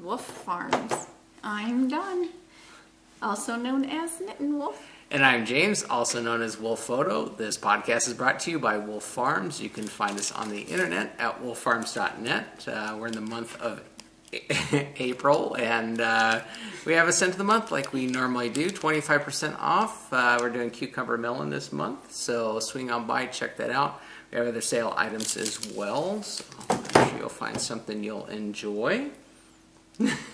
Wolfe Farms. I'm Dawn, also known as knittinwolf. And I'm James, also known as wolfephoto. This podcast is brought to you by Wolfe Farms. You can find us on the internet at wolfefarms.net. We're in the month of April, and we have a scent of the month like we normally do, 25% off. We're doing cucumber melon this month, so swing on by, check that out. We have other sale items as well, so I'm sure you'll find something you'll enjoy.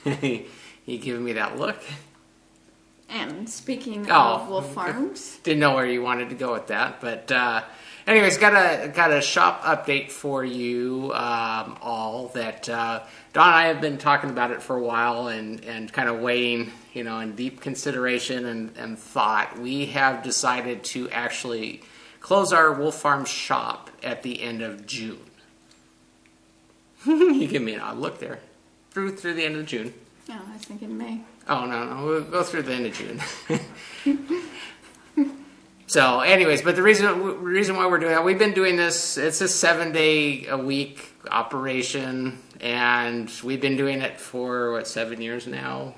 You giving me that look? And speaking of Wolfe Farms, didn't know where you wanted to go with that, but anyways, got a shop update for you all. That Don and I have been talking about it for a while and kind of weighing, in deep consideration and thought. We have decided to actually close our Wolfe Farm shop at the end of June. You give me an odd look there. Through the end of June. oh, I was thinking May. Oh, no, we'll go through the end of June. So, anyways, but the reason why we're doing that, we've been doing this, it's a 7-day-a-week operation, and we've been doing it for, 7 years now,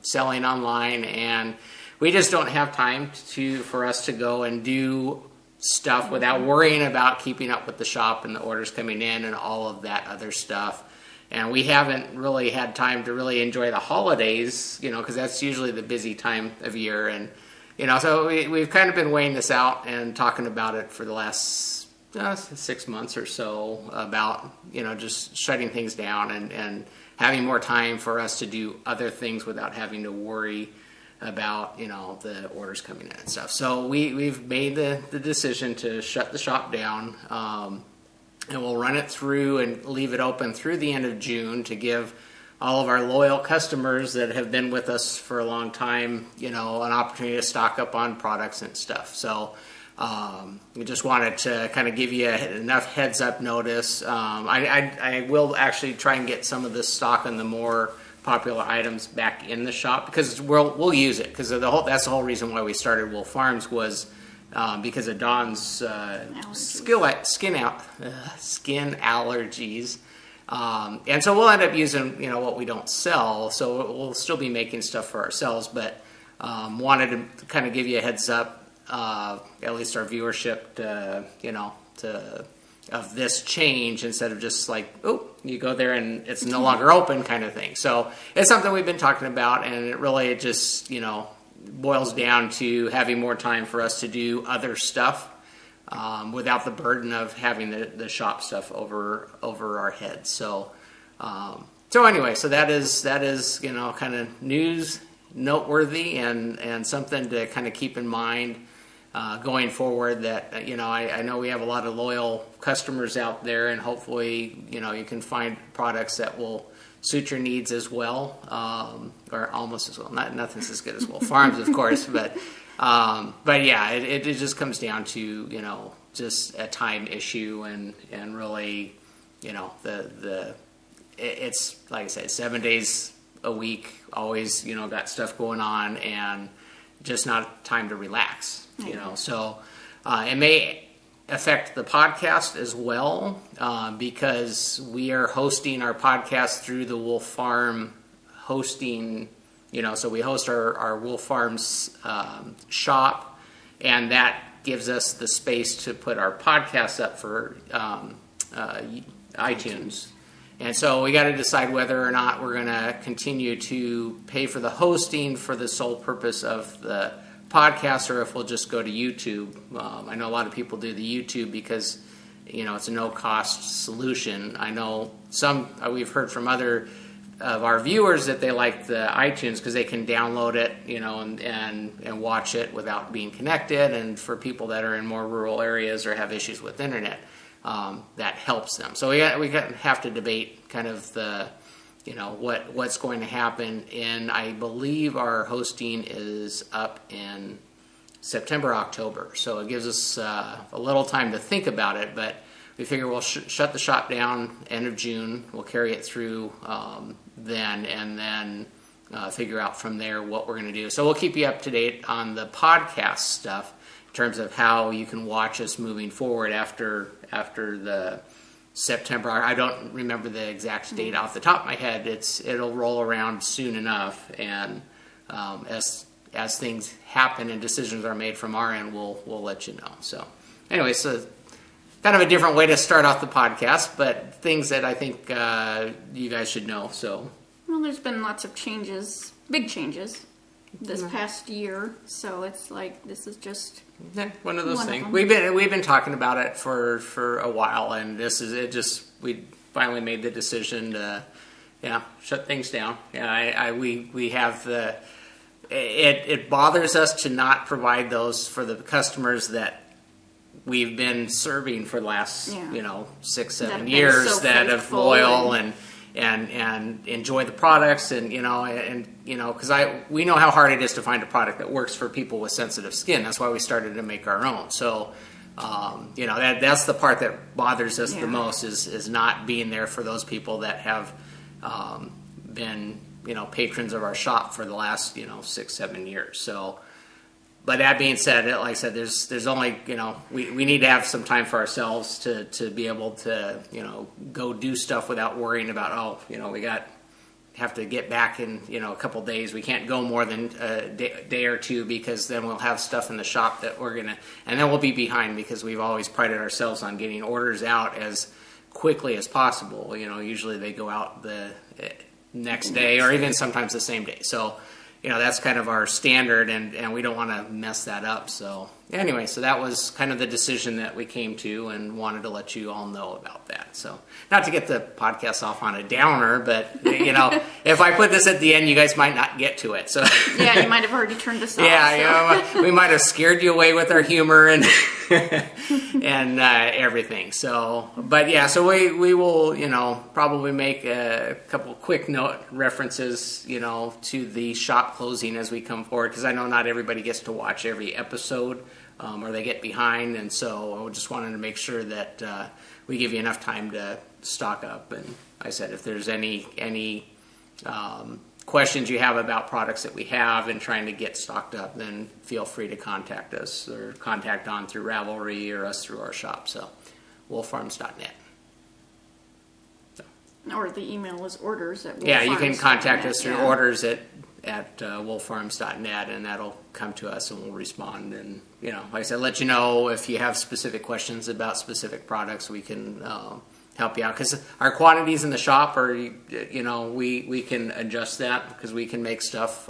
selling online, and we just don't have time for us to go and do stuff without worrying about keeping up with the shop and the orders coming in and all of that other stuff. And we haven't really had time to really enjoy the holidays, because that's usually the busy time of year. And, so we've kind of been weighing this out and talking about it for the last 6 months or so about, just shutting things down and having more time for us to do other things without having to worry about, the orders coming in and stuff. So we've made the decision to shut the shop down. And we'll run it through and leave it open through the end of June to give all of our loyal customers that have been with us for a long time, an opportunity to stock up on products and stuff. So we just wanted to kind of give you enough heads up notice. I will actually try and get some of this stock on the more popular items back in the shop because we'll use it because that's the whole reason why we started Wolfe Farms was because of Dawn's skin allergies. And so we'll end up using, what we don't sell. So we'll still be making stuff for ourselves, but wanted to kind of give you a heads up, at least our viewership, of this change instead of just like, oh, you go there and it's no longer open kind of thing. So it's something we've been talking about, and it just, boils down to having more time for us to do other stuff without the burden of having the shop stuff over our heads. So anyway, so that is kind of news noteworthy and something to kind of keep in mind going forward. That I know we have a lot of loyal customers out there, and hopefully you can find products that will suit your needs as well, or almost as well. Nothing's as good as Wolfe Farms, of course, but yeah, it just comes down to just a time issue and really it's like I said, 7 days a week, always got stuff going on and just not time to relax, So it may affect the podcast as well because we are hosting our podcast through the Wolfe Farm hosting, so we host our Wolfe Farms shop, and that gives us the space to put our podcast up for iTunes. And so we got to decide whether or not we're going to continue to pay for the hosting for the sole purpose of the podcast, or if we'll just go to YouTube. I know a lot of people do the YouTube because it's a no-cost solution. I know we've heard from other of our viewers that they like the iTunes because they can download it, and watch it without being connected. And for people that are in more rural areas or have issues with internet, that helps them. So we have to debate kind of the what's going to happen. And I believe our hosting is up in September, October. So it gives us a little time to think about it, but we figure we'll shut the shop down end of June. We'll carry it through then, and then figure out from there what we're going to do. So we'll keep you up to date on the podcast stuff in terms of how you can watch us moving forward after the September. I don't remember the exact date off the top of my head. It'll roll around soon enough, and as things happen and decisions are made from our end, we'll let you know. So anyway, so kind of a different way to start off the podcast, but things that I think you guys should know. So Well, there's been lots of changes, big changes, this past year. So it's like this is just one of those One of things. them. We've been talking about it for a while, and this is it. Just we finally made the decision to shut things down. Yeah, we have the. It bothers us to not provide those for the customers that we've been serving for the last 6-7 That have been years so that have faithful loyal and enjoy the products and because we know how hard it is to find a product that works for people with sensitive skin. That's why we started to make our own. So that's the part that bothers us the most is not being there for those people that have been patrons of our shop for the last 6-7 years. So but that being said, like I said, there's only we need to have some time for ourselves to be able to go do stuff without worrying about we have to get back in a couple days. We can't go more than a day or two because then we'll have stuff in the shop that and then we'll be behind because we've always prided ourselves on getting orders out as quickly as possible. Usually they go out the next day or even sometimes the same day. So that's kind of our standard, and we don't want to mess that up. So anyway, so that was kind of the decision that we came to and wanted to let you all know about that. So not to get the podcast off on a downer, but, if I put this at the end, you guys might not get to it. So you might have already turned us off. We might have scared you away with our humor and and everything. So, but so we will, probably make a couple quick note references, to the shop closing as we come forward, because I know not everybody gets to watch every episode, or they get behind, and so I just wanted to make sure that we give you enough time to stock up. And I said, if there's any questions you have about products that we have and trying to get stocked up, then feel free to contact us or contact Don through Ravelry or us through our shop. So, wolffarms.net. Or the email is orders at you can contact us through yeah. orders at wolffarms.net, and that'll come to us and we'll respond. And like I said, let you know if you have specific questions about specific products, we can help you out, because our quantities in the shop are we can adjust that because we can make stuff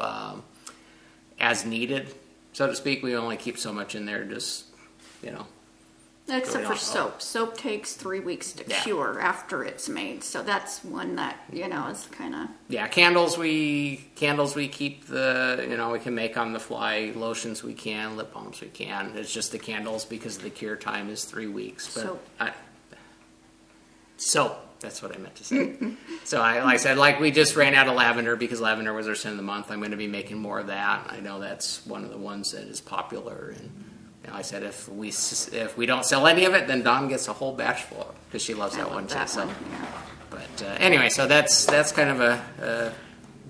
as needed, so to speak. We only keep so much in there, just Except for soap. Soap takes 3 weeks to cure after it's made, so that's one that is kind of candles we keep we can make on the fly. Lotions we can, lip balms we can. It's just the candles because the cure time is 3 weeks. But soap, that's what I meant to say. So like I said, we just ran out of lavender because lavender was our scent of the month. I'm going to be making more of that. I know that's one of the ones that is popular, and I said if we don't sell any of it, then Dawn gets a whole batch full because she loves that one too. But anyway, so that's kind of a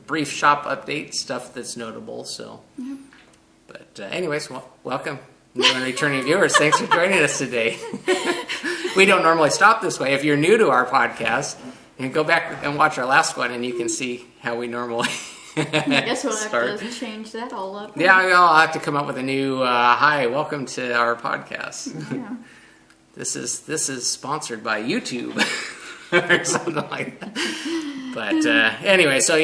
brief shop update, stuff that's notable. So, but anyways, welcome new and returning viewers. Thanks for joining us today. We don't normally stop this way. If you're new to our podcast, you can go back and watch our last one, and you can see how we normally. I guess we'll have to change that all up. Yeah, I'll have to come up with a new hi, welcome to our podcast. Yeah. This is sponsored by YouTube or something like that. But anyway, so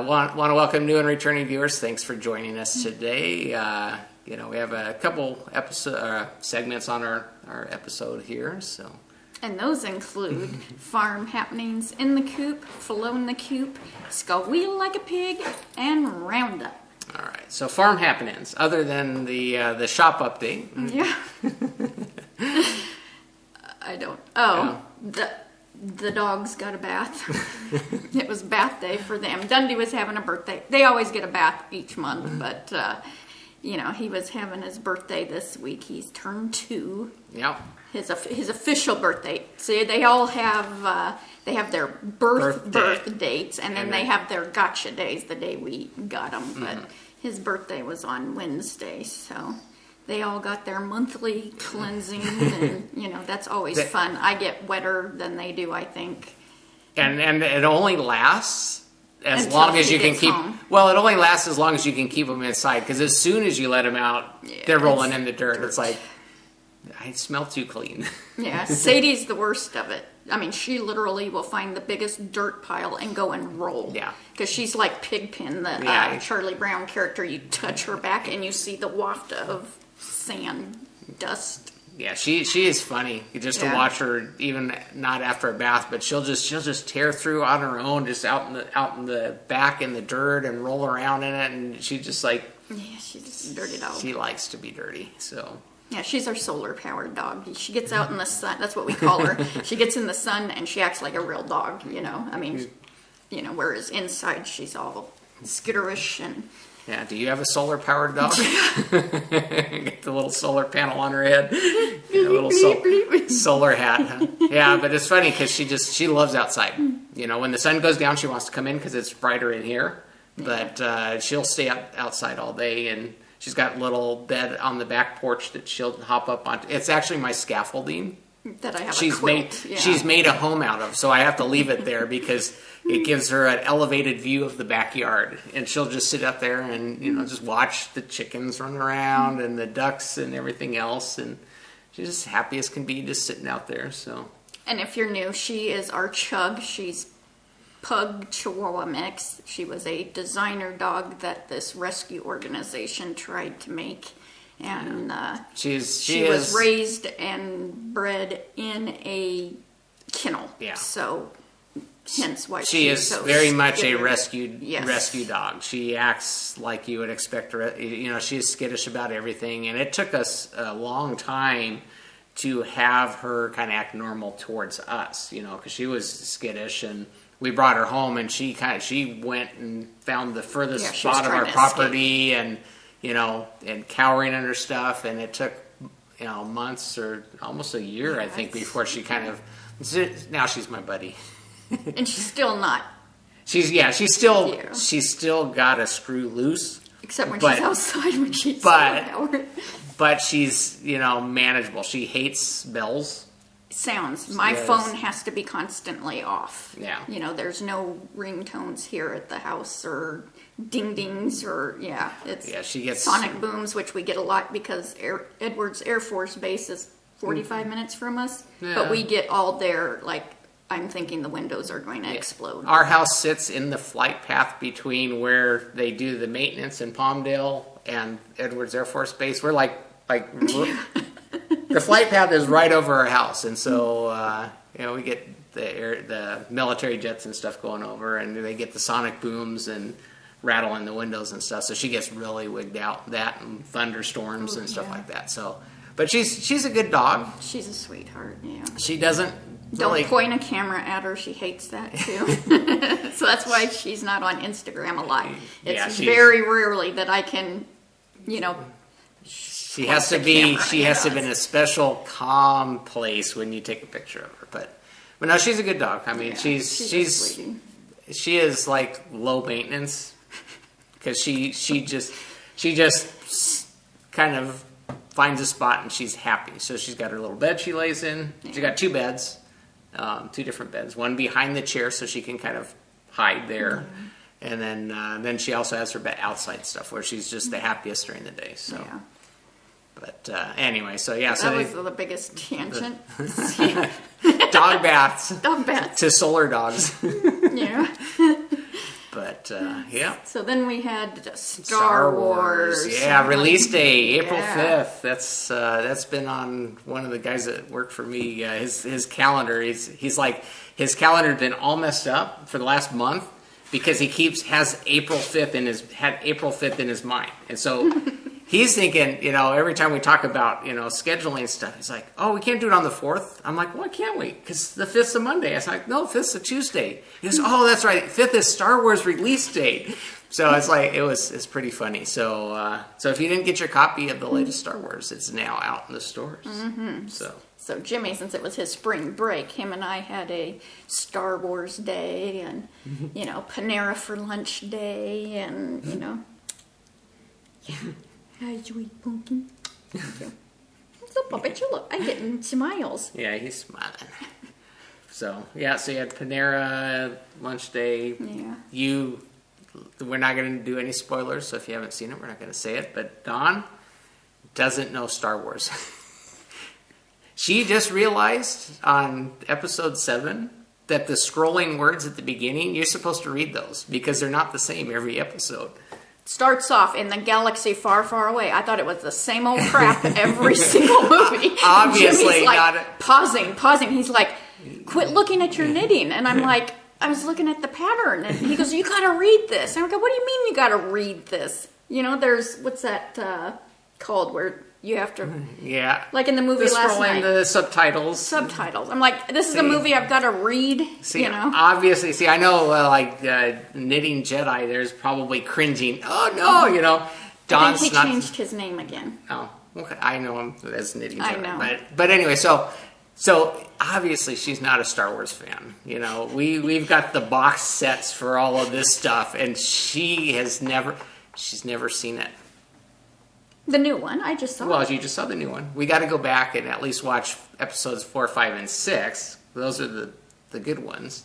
want to welcome new and returning viewers. Thanks for joining us today. We have a couple segments on our episode here, so. And those include farm happenings in the coop, flow in the coop, squeal like a pig, and roundup. All right. So farm happenings, other than the shop update. Yeah. I don't. Oh, the dogs got a bath. It was bath day for them. Dundee was having a birthday. They always get a bath each month, but he was having his birthday this week. He's turned 2. Yep. His official birthday. So they all have their birth dates, and then they have their gotcha days the day we got them. But his birthday was on Wednesday, so they all got their monthly cleansing, and that's always fun. I get wetter than they do, I think. And it only lasts as Until long as she you can gets keep. home. Well, it only lasts as long as you can keep them inside. Because as soon as you let them out, they're rolling in the dirt. It's like, I smell too clean. Yeah, Sadie's the worst of it. I mean, she literally will find the biggest dirt pile and go and roll. Yeah. Because she's like Pigpen, the Charlie Brown character. You touch her back and you see the waft of sand, dust. Yeah, she is funny just to watch her, even not after a bath, but she'll just tear through on her own, just out in the back in the dirt and roll around in it, and she just like she's just a dirty dog. She likes to be dirty, so. Yeah, she's our solar powered dog. She gets out in the sun. That's what we call her. She gets in the sun and she acts like a real dog. I mean, whereas inside she's all skitterish and. Yeah, do you have a solar-powered dog? Get the little solar panel on her head. A little solar hat. Huh? Yeah, but it's funny because she loves outside. When the sun goes down, she wants to come in because it's brighter in here. But she'll stay outside all day, and she's got a little bed on the back porch that she'll hop up onto. It's actually my scaffolding. That I have a quilt. She's made a home out of, so I have to leave it there because it gives her an elevated view of the backyard, and she'll just sit up there and just watch the chickens run around and the ducks and everything else, and she's just happy as can be just sitting out there. So. And if you're new, she is our Chug. She's Pug Chihuahua mix. She was a designer dog that this rescue organization tried to make. And she was raised and bred in a kennel. Yeah. So, hence why she is so very much a rescue dog. She acts like you would expect her. She's skittish about everything, and it took us a long time to have her kind of act normal towards us. Because she was skittish, and we brought her home, and she went and found the furthest spot of our property, and cowering under stuff, and it took, months or almost a year, I think, before she kind of, now she's my buddy. And she's still not. She's still got a screw loose. Except when she's outside, when she's cowering. But she's, manageable. She hates bells. Sounds. My phone has to be constantly off. Yeah. There's no ringtones here at the house or ding-dings or, she gets sonic booms, which we get a lot because Edwards Air Force Base is 45 minutes from us. Yeah. But we get all there, like, I'm thinking the windows are going to explode. Our house sits in the flight path between where they do the maintenance in Palmdale and Edwards Air Force Base. We're like the flight path is right over our house, and so we get the military jets and stuff going over, and they get the sonic booms and rattle in the windows and stuff. So she gets really wigged out, that and thunderstorms and stuff like that. So, but she's a good dog. She's a sweetheart. Yeah. She doesn't. Don't point a camera at her. She hates that too. So that's why she's not on Instagram a lot. It's very rarely that I can, She has to be in a special calm place when you take a picture of her. But no, she's a good dog. I mean, she is like low maintenance because she just kind of finds a spot and she's happy. So she's got her little bed she lays in. She's got two beds, two different beds. One behind the chair so she can kind of hide there. Mm-hmm. And then she also has her bed outside stuff where she's just the happiest during the day. So. Yeah. But anyway, so that was the biggest tangent. Dog baths. Dog baths. To solar dogs. Yeah. But So then we had Star Wars. Yeah, release day, April 5th. That's been on one of the guys that work for me. His calendar. He's like, his calendar's been all messed up for the last month because he has April 5th in his mind, and so. He's thinking, every time we talk about, scheduling stuff, he's like, oh, we can't do it on the 4th. I'm like, why can't we? Because the 5th's a Monday. I was like, no, 5th's a Tuesday. He goes, oh, that's right. 5th is Star Wars release date. So it's like, it's pretty funny. So if you didn't get your copy of the latest Star Wars, it's now out in the stores. Mm-hmm. So Jimmy, since it was his spring break, him and I had a Star Wars day and, Panera for lunch day and, Hi, sweet pumpkin. What's up, Puppet? You look. I'm getting smiles. Yeah, he's smiling. So, yeah, so you had Panera lunch day. Yeah. We're not going to do any spoilers, so if you haven't seen it, we're not going to say it. But Dawn doesn't know Star Wars. She just realized on episode 7 that the scrolling words at the beginning, you're supposed to read those because they're not the same every episode. Starts off in the galaxy far, far away. I thought it was the same old crap every single movie. Obviously, Jimmy's like not pausing. He's like, quit looking at your knitting. And I'm like, I was looking at the pattern. And he goes, you got to read this. And I go, what do you mean you got to read this? You know, there's, what's that called where you have to... Yeah. Like in the movie last night. The subtitles. Subtitles. I'm like, this is a movie I've got to read, see, you know? Obviously, I know, Knitting Jedi, there's probably cringing. Oh, no, you know. I think he changed his name again. Oh, okay. I know him as Knitting Jedi. I know. But anyway, so obviously she's not a Star Wars fan. You know, we've got the box sets for all of this stuff, and she's never seen it. The new one, I just saw. Well, you just saw the new one. We got to go back and at least watch episodes 4, 5, and 6. Those are the good ones.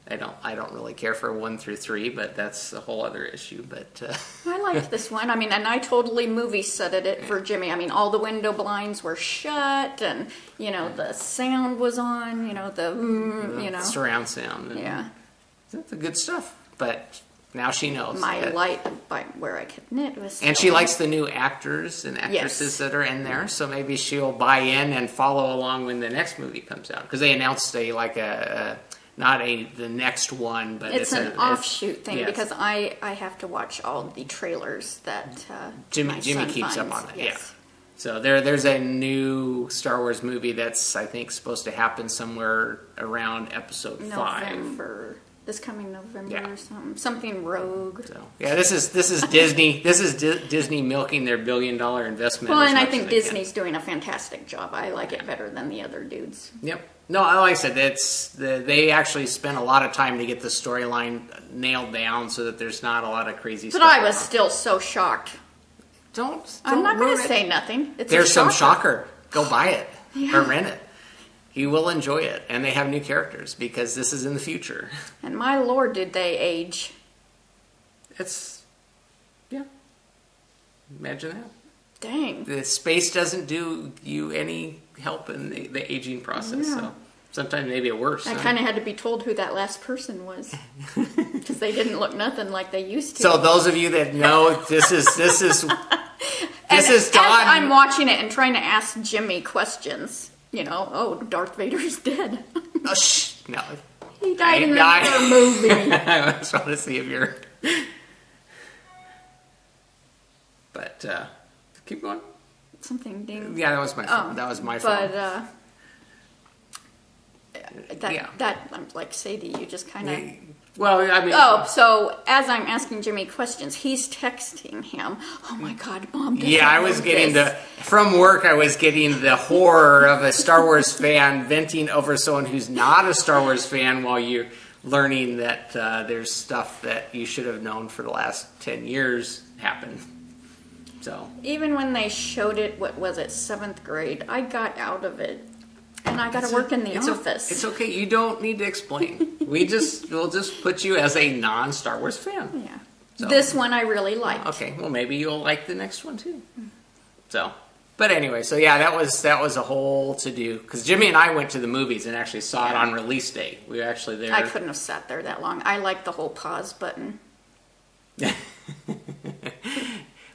I don't really care for 1 through 3, but that's a whole other issue. But I liked this one. I mean, and I totally movie setted it for Jimmy. I mean, all the window blinds were shut, and you know the sound was on. You know the surround sound. Yeah, that's the good stuff. But now she knows. My light by where I could knit was. And she likes the new actors and actresses that are in there, so maybe she'll buy in and follow along when the next movie comes out. Because they announced the next one, but it's an offshoot thing yes. Because I have to watch all the trailers that Jimmy keeps up on it. Yes. Yeah. So there's a new Star Wars movie that's I think supposed to happen somewhere around episode 5. This coming November or something rogue. So, yeah, this is Disney. This is Disney milking their $1 billion investment. Well, and I think Disney's doing a fantastic job. I like it better than the other dudes. Yep. No, like I said, they actually spent a lot of time to get the storyline nailed down so that there's not a lot of crazy stuff. But I was still so shocked. I'm not going to say nothing. There's some shocker. Go buy it or rent it. You will enjoy it. And they have new characters because this is in the future. And my lord, did they age. Imagine that. Dang. The space doesn't do you any help in the aging process. Yeah. So sometimes maybe it works. I kind of had to be told who that last person was. Because they didn't look nothing like they used to. So those of you that know, this is Dawn. As I'm watching it and trying to ask Jimmy questions. You know, Darth Vader's dead. Oh, shh, no. He died in another movie. I just want to see if you're... But, keep going. Something ding. Yeah, that was my phone. That was my phone. But, that, I'm like Sadie, you just kind of... Well, I mean... Oh, so as I'm asking Jimmy questions, he's texting him. Oh my God, Mom! I was getting from work. I was getting the horror of a Star Wars fan venting over someone who's not a Star Wars fan while you're learning that there's stuff that you should have known for the last 10 years happen. So even when they showed it, what was it, 7th grade? I got out of it. And I got to work in the office. It's okay. You don't need to explain. We'll just put you as a non-Star Wars fan. Yeah. So, this one I really liked. Okay. Well, maybe you'll like the next one too. So, but anyway, so yeah, that was a whole to do because Jimmy and I went to the movies and actually saw it on release day. We were actually there. I couldn't have sat there that long. I like the whole pause button.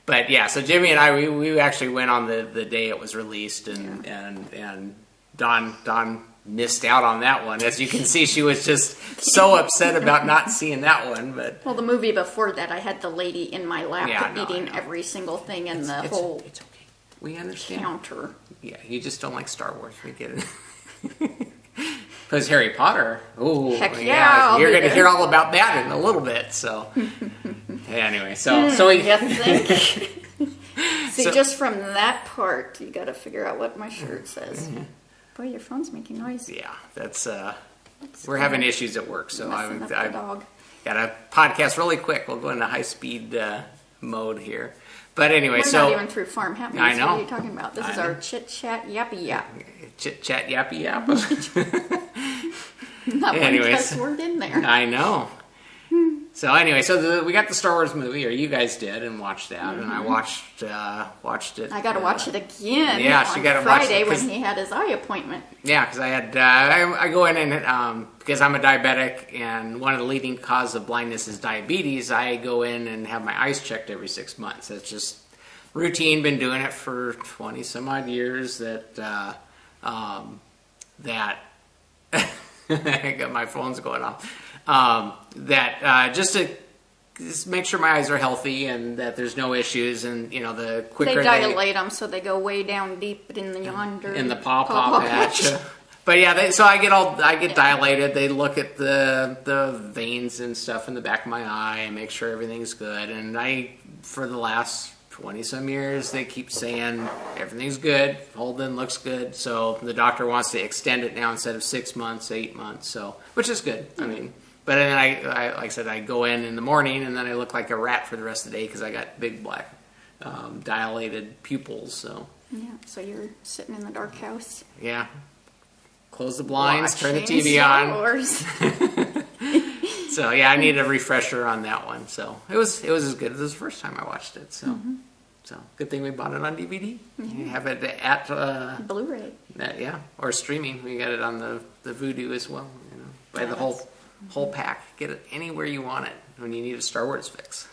But yeah, so Jimmy and I we actually went on the day it was released and Dawn missed out on that one. As you can see, she was just so upset about not seeing that one. But well, the movie before that, I had the lady in my lap eating every single thing in the whole. It's okay. We understand. Counter. Yeah, you just don't like Star Wars. We get it. Because Harry Potter. Oh, heck yeah! You're going to hear all about that in a little bit. So anyway, so we. You think? See, just from that part, you got to figure out what my shirt says. Mm-hmm. Boy, your phone's making noise. Yeah, that's we're having issues at work, so I've got to podcast really quick. We'll go into high speed mode here. But anyway, We're not even through farm happenings. I know. What are you talking about? This is our chit chat yappy yap. Chit chat yappy yap. Not one cuss word in there. I know. So anyway, we got the Star Wars movie, or you guys did, and watched that, and I watched it. I got to watch it again. Yeah, she got to Friday watch it when he had his eye appointment. Yeah, because I had I go in and because I'm a diabetic, and one of the leading causes of blindness is diabetes. I go in and have my eyes checked every 6 months. It's just routine. Been doing it for 20 some odd years. That I got my phone's going off. Just to make sure my eyes are healthy and that there's no issues, and the quicker they dilate them so they go way down deep in the pawpaw patch. But yeah, so I get dilated. They look at the veins and stuff in the back of my eye and make sure everything's good. And for the last 20 some years, they keep saying everything's good, Holden looks good. So the doctor wants to extend it now instead of 6 months, 8 months. So which is good. I mean. But then I like I said, I go in the morning, and then I look like a rat for the rest of the day because I got big black dilated pupils. So yeah, so you're sitting in the dark house. Yeah, close the blinds, turn the Watching TV Star on. Wars. So yeah, I need a refresher on that one. So it was as good as the first time I watched it. So so good thing we bought it on DVD. You have it at Blu-ray. Yeah, or streaming. We got it on the Vudu as well. Buy the whole pack. Get it anywhere you want it when you need a Star Wars fix.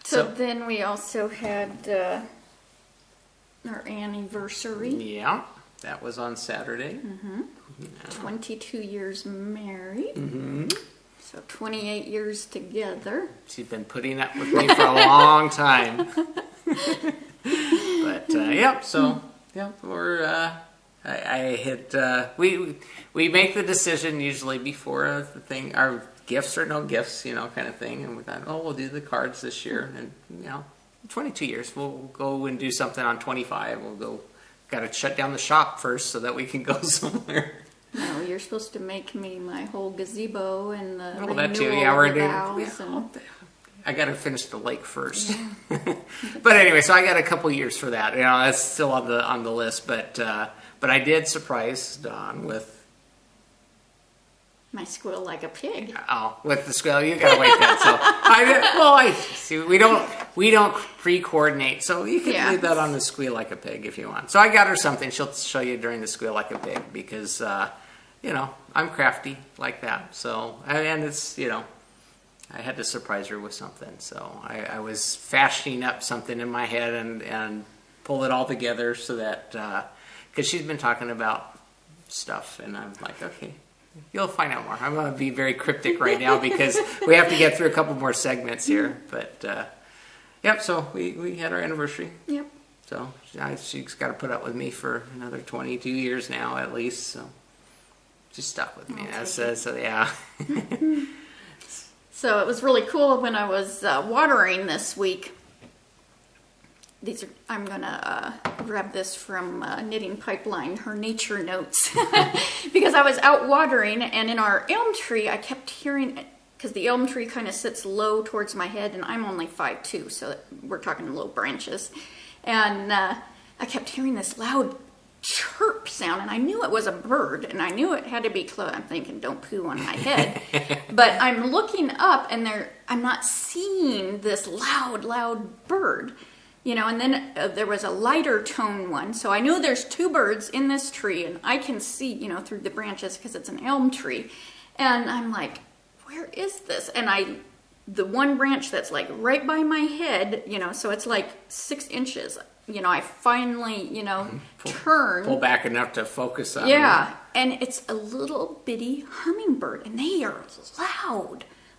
So then we also had our anniversary. Yeah, that was on Saturday. Yeah. 22 years married. Mm-hmm. So 28 years together. She's been putting up with me for a long time. But we're. I hit. We make the decision usually before the thing. Our gifts or no gifts, kind of thing. And we thought, we'll do the cards this year, and 22 years. We'll go and do something on 25. We'll go. Got to shut down the shop first so that we can go somewhere. No, you're supposed to make me my whole gazebo and the renewal that too. Yeah, we're doing. I got to finish the lake first. Yeah. But anyway, so I got a couple years for that. That's still on the list, but I did surprise Dawn with my Squeal Like a Pig. Oh, with the squeal, you gotta wait then. So I see. We don't pre-coordinate, so you can leave that on the Squeal Like a Pig if you want. So I got her something. She'll show you during the Squeal Like a Pig because I'm crafty like that. So and it's I had to surprise her with something. So I was fashioning up something in my head and pull it all together so that because she's been talking about stuff, and I'm like, okay. You'll find out more. I'm going to be very cryptic right now because we have to get through a couple more segments here. But, so we had our anniversary. Yep. So she's got to put up with me for another 22 years now at least. So she's stuck with me. So yeah. So it was really cool when I was watering this week. I'm going to grab this from Knitting Pipeline, her nature notes. Because I was out watering, and in our elm tree, I kept hearing, because the elm tree kind of sits low towards my head, and I'm only 5'2", so we're talking low branches. And I kept hearing this loud chirp sound, and I knew it was a bird, and I knew it had to be close. I'm thinking, don't poo on my head. But I'm looking up, and I'm not seeing this loud bird. And then there was a lighter tone one. So I knew there's two birds in this tree, and I can see, through the branches because it's an elm tree. And I'm like, where is this? And the one branch that's like right by my head, so it's like 6 inches. I finally, turn. Pull back enough to focus on. Yeah. And it's a little bitty hummingbird, and they are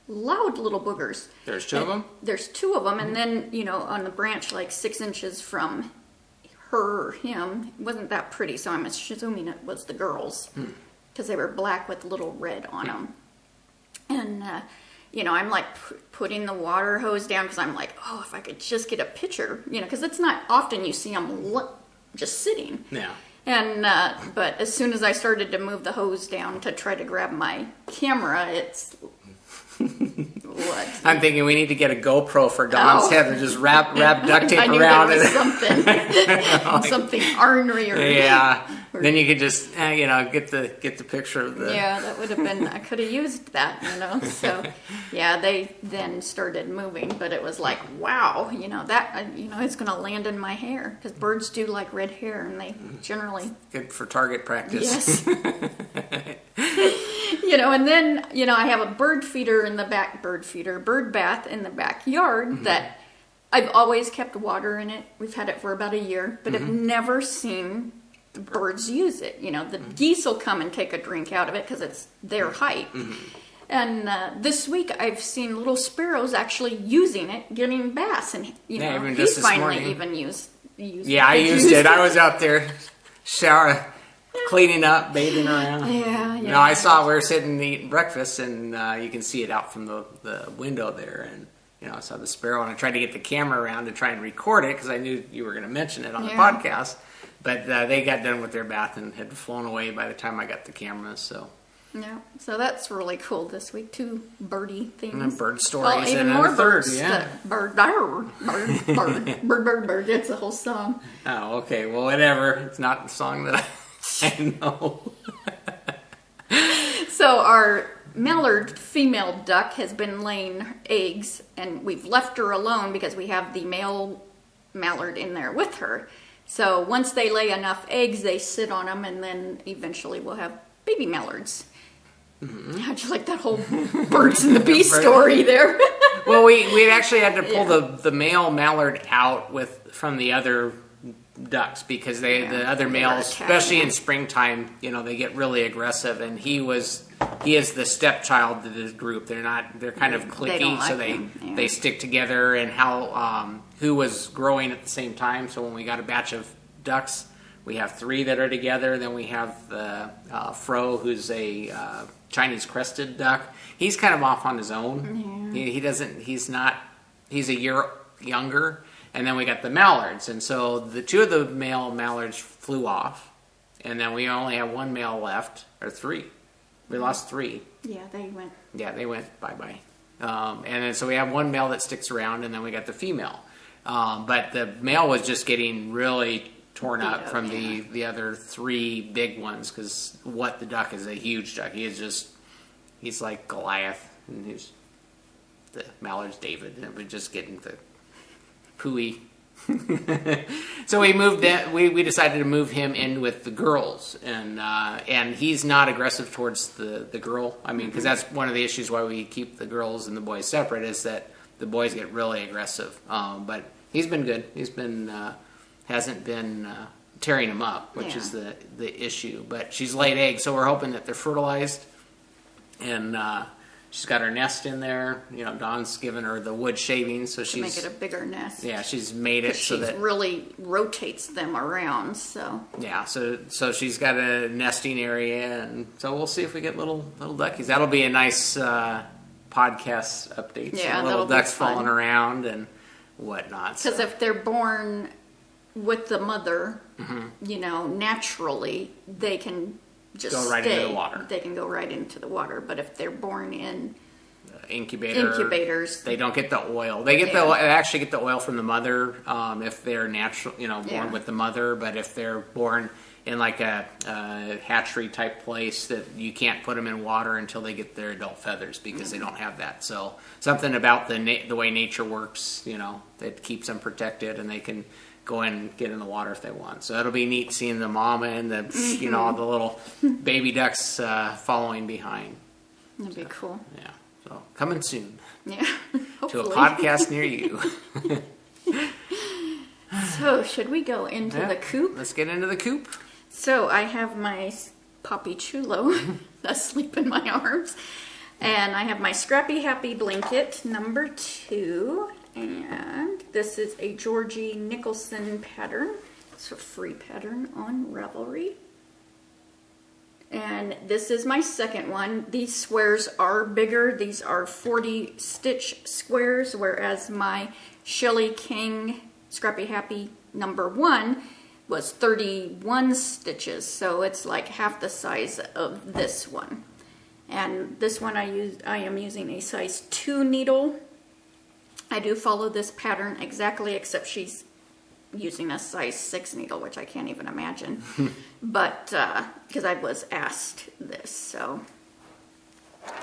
loud little boogers. There's two of them? There's two of them, and then, on the branch like 6 inches from her or him, it wasn't that pretty, so I'm assuming it was the girls, because they were black with little red on them. And, I'm like putting the water hose down, because I'm like, if I could just get a picture, because it's not often you see them just sitting. Yeah. And, but as soon as I started to move the hose down to try to grab my camera, it's What? I'm thinking we need to get a GoPro for Don's head and just wrap duct tape I knew around there was it. something ornery or Yeah. Then you could just get the picture of the. Yeah, that would have been. I could have used that, So, yeah, they then started moving, but it was like, wow, that it's going to land in my hair because birds do like red hair, and they generally Good for target practice. Yes. And then I have a bird bath in the backyard that I've always kept water in it. We've had it for about a year, but I've never seen the birds use it. The geese will come and take a drink out of it because it's their height. And this week I've seen little sparrows actually using it, getting bass, and even he's just this finally morning. even used it. Yeah, I used it. I was out there cleaning up, bathing around. Yeah. No, I saw we were sitting eating breakfast, and you can see it out from the window there, and I saw the sparrow, and I tried to get the camera around to try and record it because I knew you were going to mention it on the podcast. But they got done with their bath and had flown away by the time I got the camera. So yeah, so that's really cool this week. 2 birdie things. And then bird stories. Well, even and more a birds. third, yeah. Bird. That's the whole song. Oh, okay. Well, whatever. It's not the song that I know. So our mallard female duck has been laying eggs, and we've left her alone because we have the male mallard in there with her. So once they lay enough eggs, they sit on them, and then eventually we'll have baby mallards. How'd you like that whole birds and the bee story there? Well, we actually had to pull the male mallard out from the other ducks because the other males, especially in springtime, they get really aggressive, and he is the stepchild to this group. They're kind of cliquey, so they stick together. And who was growing at the same time. So when we got a batch of ducks, we have 3 that are together. Then we have the Fro, who's a Chinese crested duck. He's kind of off on his own. Yeah. He's a year younger. And then we got the mallards. And so the 2 of the male mallards flew off. And then we only have 1 male left, or 3. We lost 3. Yeah, they went. Yeah, they went bye-bye. And then so we have 1 male that sticks around, and then we got the female. But the male was just getting really torn up from the other 3 big ones because the duck is a huge duck. He's like Goliath, and the mallard's David, and we're just getting the pooey. So we decided to move him in with the girls, and he's not aggressive towards the girl. I mean, because that's one of the issues why we keep the girls and the boys separate is that the boys get really aggressive. But he's been good. He's been hasn't been tearing him up, which is the issue. But she's laid eggs, so we're hoping that they're fertilized, and she's got her nest in there. Dawn's given her the wood shavings, so she's make it a bigger nest. Yeah, she's made it so that really rotates them around. So yeah, so she's got a nesting area, and so we'll see if we get little duckies. That'll be a nice podcast update. Yeah, little ducks falling around and whatnot. Because if they're born with the mother, naturally they can just go right into the water. They can go right into the water. But if they're born in incubators, they don't get the oil. They actually get the oil from the mother if they're natural, born with the mother. But if they're born in like a hatchery type place, that you can't put them in water until they get their adult feathers because they don't have that. So something about the way nature works, that keeps them protected, and they can go and get in the water if they want. So it'll be neat seeing the mama and the the little baby ducks following behind. That'd be cool. Yeah. So coming soon. Yeah. To a podcast near you. So should we go into the coop? Let's get into the coop. So I have my Poppy Chulo asleep in my arms. And I have my Scrappy Happy blanket, number 2. And this is a Georgie Nicholson pattern. It's a free pattern on Ravelry. And this is my second one. These squares are bigger. These are 40 stitch squares, whereas my Shelley King Scrappy Happy number 1 was 31 stitches. So it's like half the size of this one. And this one I am using a size 2 needle. I do follow this pattern exactly, except she's using a size 6 needle, which I can't even imagine. But, because I was asked this, so.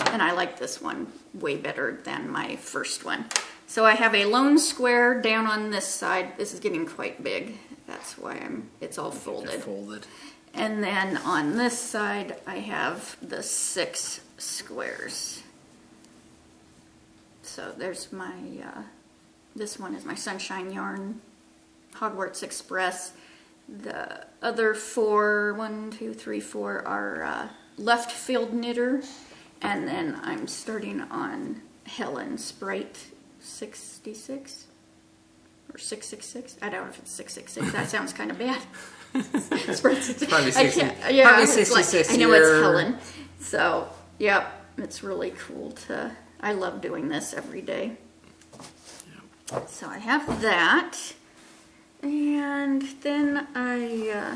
And I like this one way better than my first one. So I have a lone square down on this side. This is getting quite big. That's why it's all folded. And then on this side, I have the 6 squares. So there's my, this one is my Sunshine Yarn, Hogwarts Express. The other 4, 1, 2, 3, 4 are Left Field Knitter. And then I'm starting on Helen Sprite 66 or 666. I don't know if it's 666. That sounds kind of bad. Sprite 66. Probably 60. Yeah, Probably 66. I know it's Helen. So, yep, it's really cool to. I love doing this every day. Yep. So I have that, and then my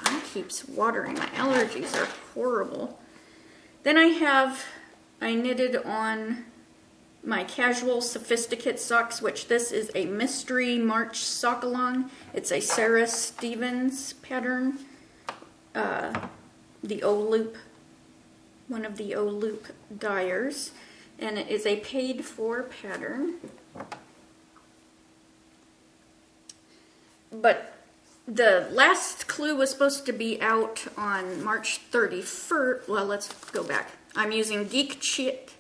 eye keeps watering. My allergies are horrible. Then I knitted on my casual sophisticate socks, which this is a mystery March sock along. It's a Sarah Stevens pattern, the O-loop, one of the O-loop dyers, and it is a paid for pattern. But the last clue was supposed to be out on March 31st. Well, let's go back. I'm using Geek Chick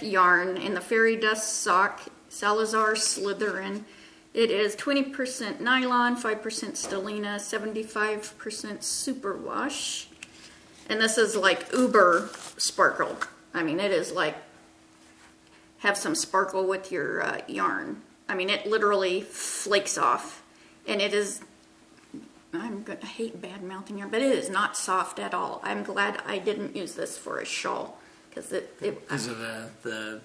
yarn in the Fairy Dust sock, Salazar Slytherin. It is 20% nylon, 5% stellina, 75% superwash. And this is like uber sparkle. I mean, it is like, have some sparkle with your yarn. I mean, it literally flakes off. And it is, I hate bad mouthing yarn, but it is not soft at all. I'm glad I didn't use this for a shawl. Because because of the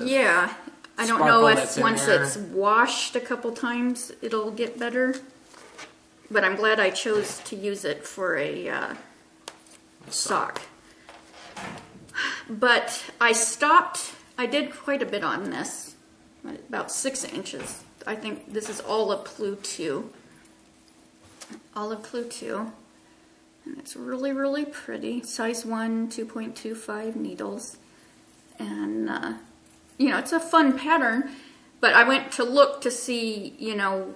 yeah, I don't know if once it's washed a couple times, it'll get better. But I'm glad I chose to use it for a sock. But I stopped, I did quite a bit on this, about 6 inches. I think this is Olive Clue 2. Olive Clue 2. And it's really, really pretty. Size 1, 2.25 needles. And, you know, it's a fun pattern. But I went to look to see, you know,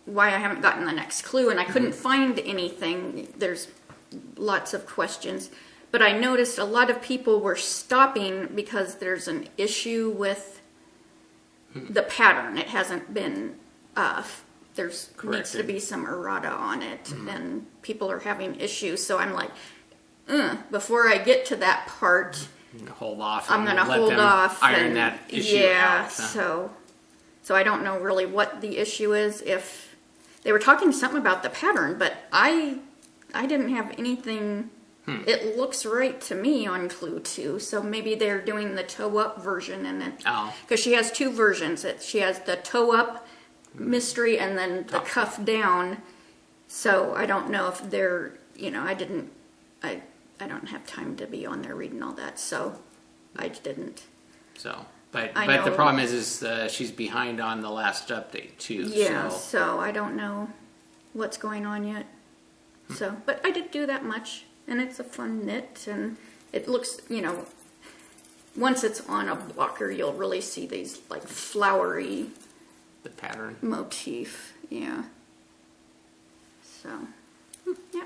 why I haven't gotten the next clue. And I couldn't find anything. There's lots of questions. But I noticed a lot of people were stopping because there's an issue with the pattern. It hasn't been, needs to be some errata on it, and people are having issues. So I'm like, before I get to that part, hold off. I'm going to hold off. Iron that issue out. So I don't know really what the issue is. If they were talking something about the pattern, but I didn't have anything. It looks right to me on Clue 2, so maybe they're doing the toe-up version in it. Because she has 2 versions. She has the toe-up mystery and then the cuff down. So I don't know if they're, you know, I don't have time to be on there reading all that, so I didn't. So, but the problem is she's behind on the last update too. Yeah, so I don't know what's going on yet. So, but I did do that much. And it's a fun knit, and it looks, you know, once it's on a blocker, you'll really see these, like, flowery... The pattern. Motif, yeah. So, yeah.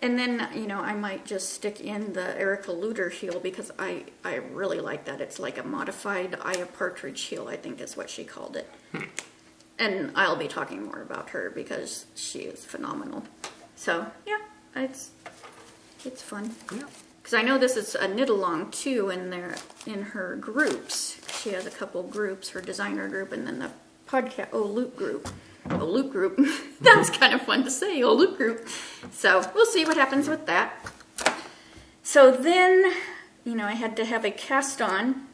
And then, you know, I might just stick in the Erica Luder heel, because I really like that. It's like a modified Eye of Partridge heel, I think is what she called it. And I'll be talking more about her, because she is phenomenal. So, yeah, it's fun. Yeah. Because I know this is a knit along too in her groups. She has a couple groups, her designer group, and then the podcast loop group. Loop group. That's kind of fun to say, loop group. So we'll see what happens with that. So then, you know, I had to have a cast on,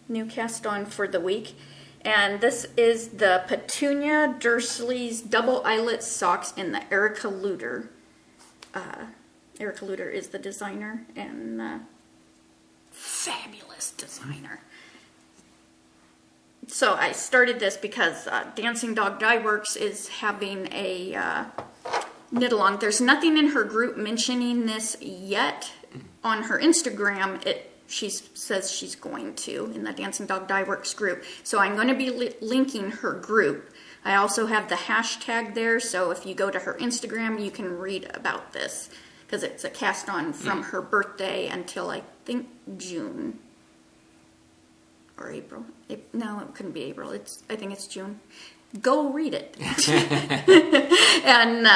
new cast on for the week. And this is the Petunia Dursley's double eyelet socks in the Erica Luder Erica Luder is the designer, and fabulous designer. So I started this because Dancing Dog Dyeworks is having a knit along. There's nothing in her group mentioning this yet. On her Instagram, she says she's going to, in the Dancing Dog Dyeworks group. So I'm going to be linking her group. I also have the hashtag there, so if you go to her Instagram, you can read about this, because it's a cast on from her birthday until I think June or April. No, it couldn't be April. I think it's June. Go read it. And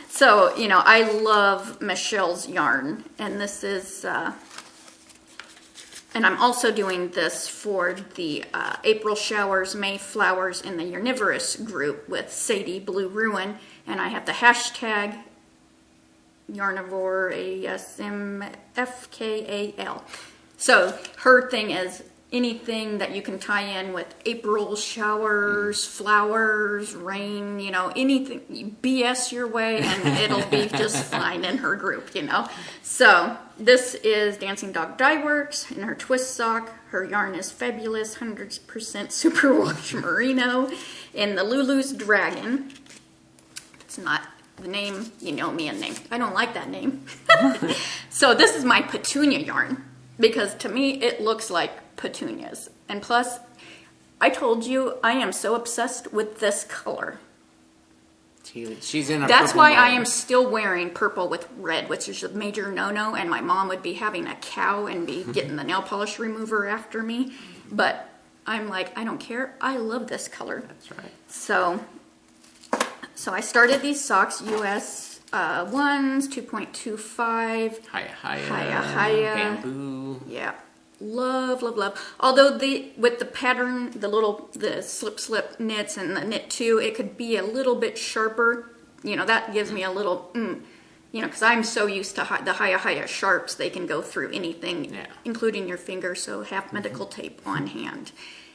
so, you know, I love Michelle's yarn, and this is, and I'm also doing this for the April Showers, May Flowers in the Yarnivorous group with Sadie Blue Ruin, and I have the hashtag Yarnivore, ASMFKAL. So her thing is anything that you can tie in with April showers, flowers, rain, you know, anything, you BS your way and it'll be just fine in her group, you know. So this is Dancing Dog Dyeworks in her twist sock. Her yarn is fabulous, 100% superwash merino in the Lulu's Dragon. It's not the name, you know me and name. I don't like that name. So this is my Petunia yarn, because to me it looks like petunias. And plus, I told you I am so obsessed with this color. She's in a That's purple why mode. I am still wearing purple with red, which is a major no-no, and my mom would be having a cow and be getting the nail polish remover after me. But I'm like, I don't care. I love this color. That's right. So I started these socks, US 1s, 2.25. Hiya. Bamboo. Yeah. Love. Although with the pattern, the slip knits and the knit 2, it could be a little bit sharper. You know, that gives me a little, you know, because I'm so used to the Hiya sharps, they can go through anything, including your finger. So have medical tape on hand,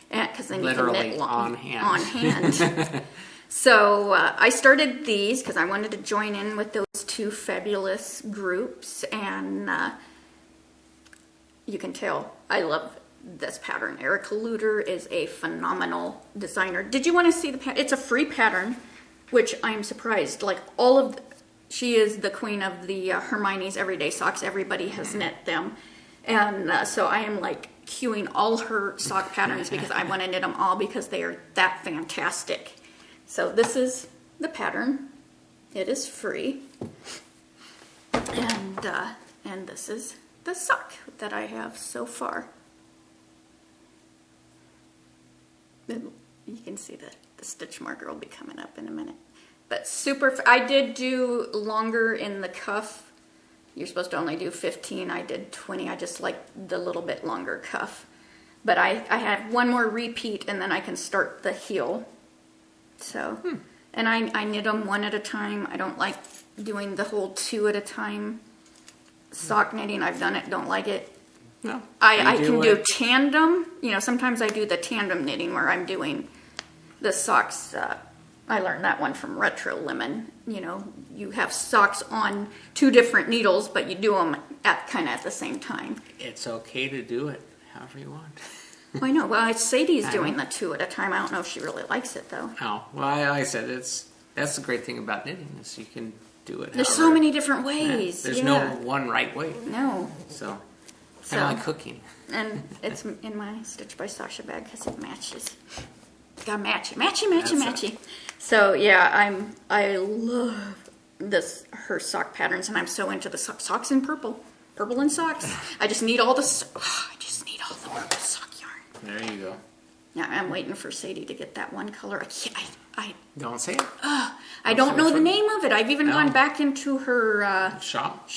because then you can knit on hand. So I started these because I wanted to join in with those two fabulous groups, and you can tell I love this pattern. Erica Luder is a phenomenal designer. Did you want to see the pattern? It's a free pattern, which I'm surprised. Like she is the queen of the Hermiones everyday socks. Everybody has knit them. And so I am like queuing all her sock patterns because I want to knit them all because they are that fantastic. So this is the pattern. It is free. And this is the sock that I have so far. You can see the stitch marker will be coming up in a minute. But I did do longer in the cuff. You're supposed to only do 15. I did 20. I just like the little bit longer cuff. But I have one more repeat and then I can start the heel. So, and I knit them one at a time. I don't like doing the whole 2 at a time. Sock knitting, I've done it, don't like it. No. I can do tandem. You know, sometimes I do the tandem knitting where I'm doing the socks. I learned that one from Retro Lemon. You know, you have socks on 2 different needles, but you do them kind of at the same time. It's okay to do it however you want. Well, I know. Well, Sadie's doing the 2 at a time. I don't know if she really likes it, though. Oh, well, like I said, that's the great thing about knitting is you can do it. There's so many different ways. There's no one right way. No. So kind of like cooking. And it's in my Stitch by Sasha bag because it matches. Gotta matchy. So yeah, I love her sock patterns, and I'm so into the socks in purple and socks. I just need all the purple sock yarn. There you go. Yeah, I'm waiting for Sadie to get that one color. I don't say it. I don't know the name of it. I've even gone back into her shop,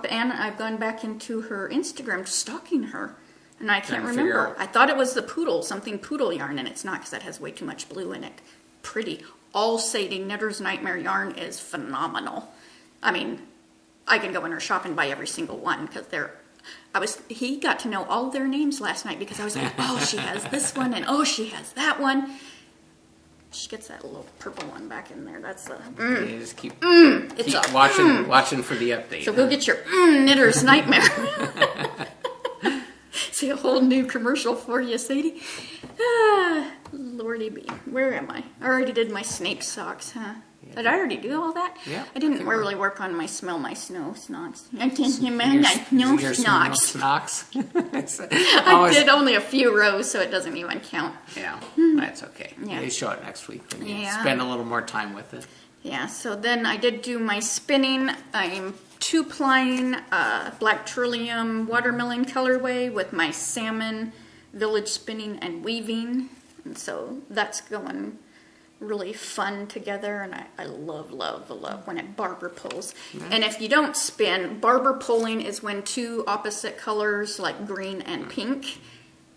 and I've gone back into her Instagram stalking her, and I can't remember. I thought it was the something poodle yarn, and it's not because that has way too much blue in it. Pretty. All Sadie Knitter's Nightmare yarn is phenomenal. I mean, I can go in her shop and buy every single one because he got to know all their names last night because I was like, oh, she has this one and oh, she has that one. She gets that little purple one back in there. That's a You just keep watching for the update. So go get your knitter's nightmare. See a whole new commercial for you, Sadie. Lordy be. Where am I? I already did my Snape socks, huh? Yeah. Did I already do all that? Yeah. I didn't really work on my smell my snow snocks. I didn't snow snocks. I did only a few rows, so it doesn't even count. Yeah, that's okay. Yeah. You show it next week when you spend a little more time with it. Yeah, so then I did do my spinning. I'm 2-plying black trillium watermelon colorway with my salmon village spinning and weaving. And so that's going really fun together, and I love when it barber pulls. Mm-hmm. And if you don't spin, barber pulling is when two opposite colors like green and pink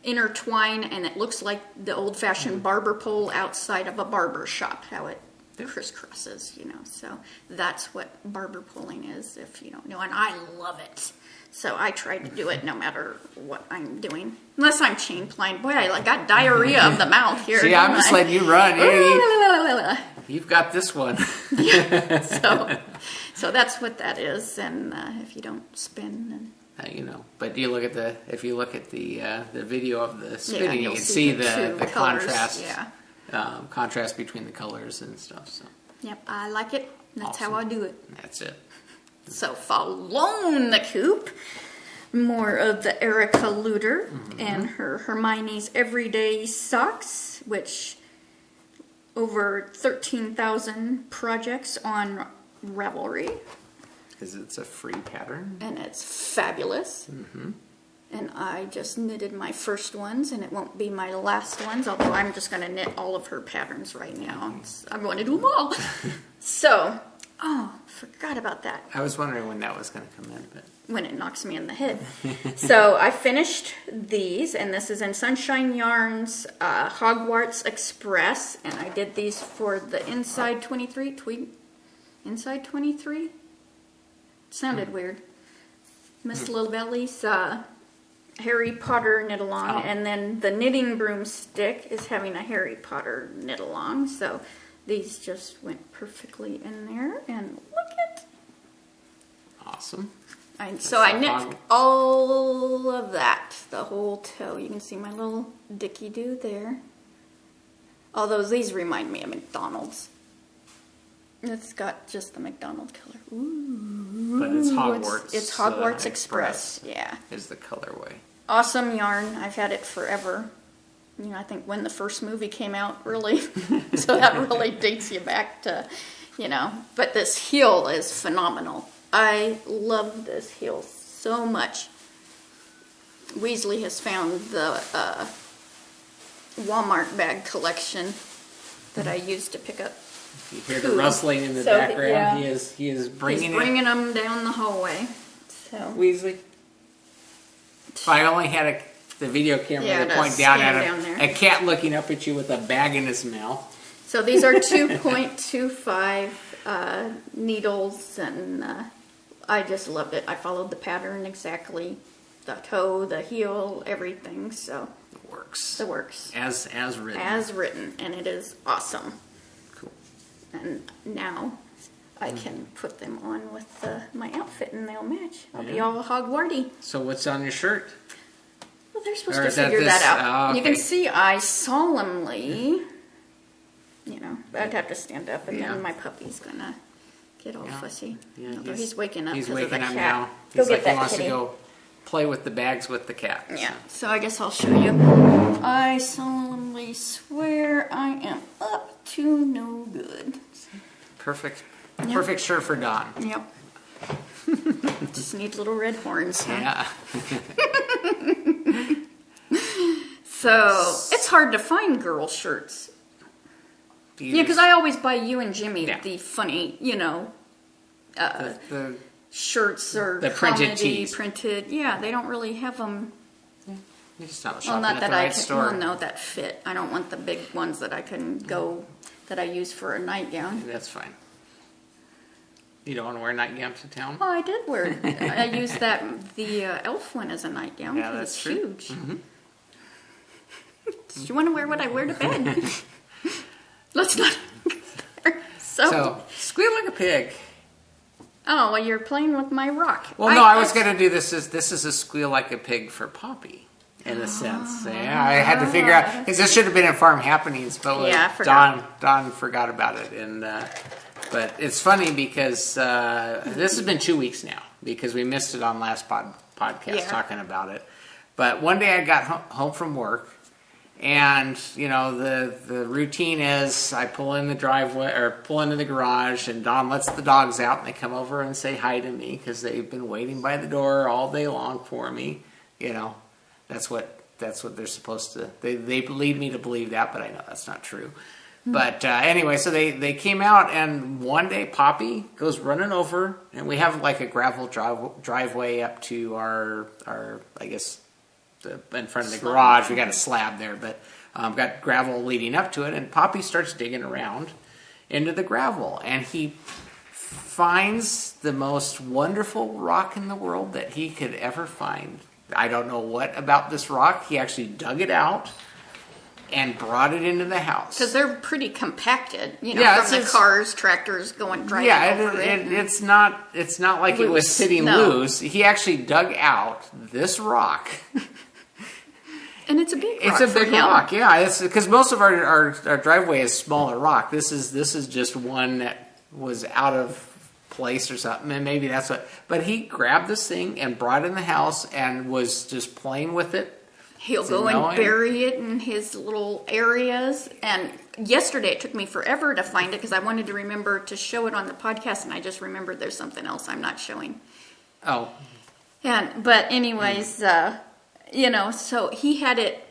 intertwine, and it looks like the old-fashioned barber pole outside of a barber shop, how it crisscrosses, you know. So that's what barber pulling is, if you don't know, and I love it. So I try to do it no matter what I'm doing. Unless I'm chain plying. Boy, I got diarrhea of the mouth here. See, I'm just letting you run. You've got this one. So that's what that is. And if you don't spin, then you know. But if you look at the video of the spinning, you can see the contrast. Yeah. Contrast between the colors and stuff. So. Yep, I like it. That's awesome. How I do it. That's it. So follow the Coop. More of the Erica Luder and her Hermiones Everyday Socks, which over 13,000 projects on Ravelry. Because it's a free pattern. And it's fabulous. Mm-hmm. And I just knitted my first ones, and it won't be my last ones, although I'm just going to knit all of her patterns right now. I'm going to do them all. So... Oh, forgot about that. I was wondering when that was going to come in, but when it knocks me in the head. So I finished these, and this is in Sunshine Yarns Hogwarts Express, and I did these for the Inside 23 Inside 23. Sounded weird. Miss Little Belly's Harry Potter knit along, and then the knitting broomstick is having a Harry Potter knit along. So. These just went perfectly in there, and look at. Awesome. So I knit all of that, the whole toe. You can see my little dicky-doo there. Although these remind me of McDonald's. It's got just the McDonald's color. Ooh. But it's Hogwarts. It's Hogwarts Express. Yeah. Is the colorway. Awesome yarn. I've had it forever. You know, I think when the first movie came out, really. So that really dates you back to, you know. But this heel is phenomenal. I love this heel so much. Weasley has found the Walmart bag collection that I used to pick up. You hear the rustling in the background. Yeah. He is bringing them down the hallway. So Weasley. If I only had the video camera to point down at him. A cat looking up at you with a bag in his mouth. So these are 2.25 needles, and I just loved it. I followed the pattern exactly. The toe, the heel, everything. So it works. It works. As written. As written, and it is awesome. Cool. And now I can put them on with my outfit, and they'll match. I'll be all Hogwarty. So what's on your shirt? Well, they're supposed to figure that out. Okay. You can see I solemnly, you know, I'd have to stand up, and then my puppy's going to get all fussy. Yeah, although he's waking up because of the cat. Now. He's like he wants to go play with the bags with the cat. Yeah, so I guess I'll show you. I solemnly swear I am up to no good. Perfect. Yep. Perfect shirt for Dawn. Yep. Just need little red horns. Huh? Yeah. So it's hard to find girl shirts. Yeah, because I always buy you and Jimmy the funny, you know, the shirts or the printed tees. Printed. Yeah, they don't really have them. Yeah. You just not well, not at that the I right can. store. Well, no, that fit. I don't want the big ones that I can go that I use for a nightgown. That's fine. You don't want to wear nightgowns to town? Oh, I did wear it. I used the elf one as a nightgown because it's true. huge. Mm-hmm. Do you want to wear what I wear to bed? let's not. So, Squeal Like a Pig. Oh, well, you're playing with my rock. Well, no, I was going to do this is a Squeal Like a Pig for Poppy, in a sense. Yeah, I had to figure out, because this should have been in Farm Happenings, but Dawn forgot about it. And but it's funny because this has been 2 weeks now, because we missed it on last podcast talking about it. But one day I got home from work, and the routine is I pull in the driveway or pull into the garage, and Dawn lets the dogs out, and they come over and say hi to me because they've been waiting by the door all day long for me. That's what they're supposed to. They lead me to believe that, but I know that's not true. But anyway, so they came out, and one day Poppy goes running over, and we have like a gravel driveway up to our I guess. In front of the garage, we got a slab there, but got gravel leading up to it, and Poppy starts digging around into the gravel, and he finds the most wonderful rock in the world that he could ever find. I don't know what about this rock. He actually dug it out and brought it into the house. Because they're pretty compacted, from the cars, tractors driving over it. It's not like loose. It was sitting loose. He actually dug out this rock. And it's a big rock. It's a big rock, yeah. It's because most of our driveway is smaller rock. This is just one that was out of place or something, and maybe that's what. But he grabbed this thing and brought it in the house and was just playing with it. He'll go and bury it in his little areas. And yesterday it took me forever to find it because I wanted to remember to show it on the podcast, and I just remembered there's something else I'm not showing. Oh. But anyways. So he had it,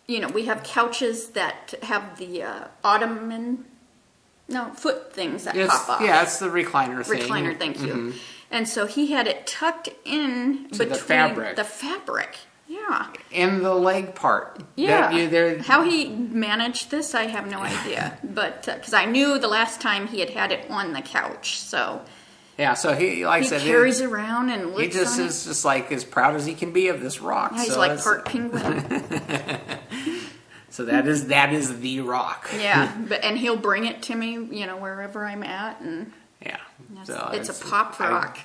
we have couches that have the foot things that pop off. Yeah, it's the recliner thing. Recliner, thank you. Mm-hmm. And so he had it tucked in between the fabric. Yeah. In the leg part. Yeah. How he managed this, I have no idea. But, because I knew the last time he had it on the couch, so... Yeah, so he carries around and looks. He just is just like as proud as he can be of this rock. Yeah, he's like part penguin. So that is the rock. Yeah, and he'll bring it to me, wherever I'm at, and yeah, so it's a pop rock.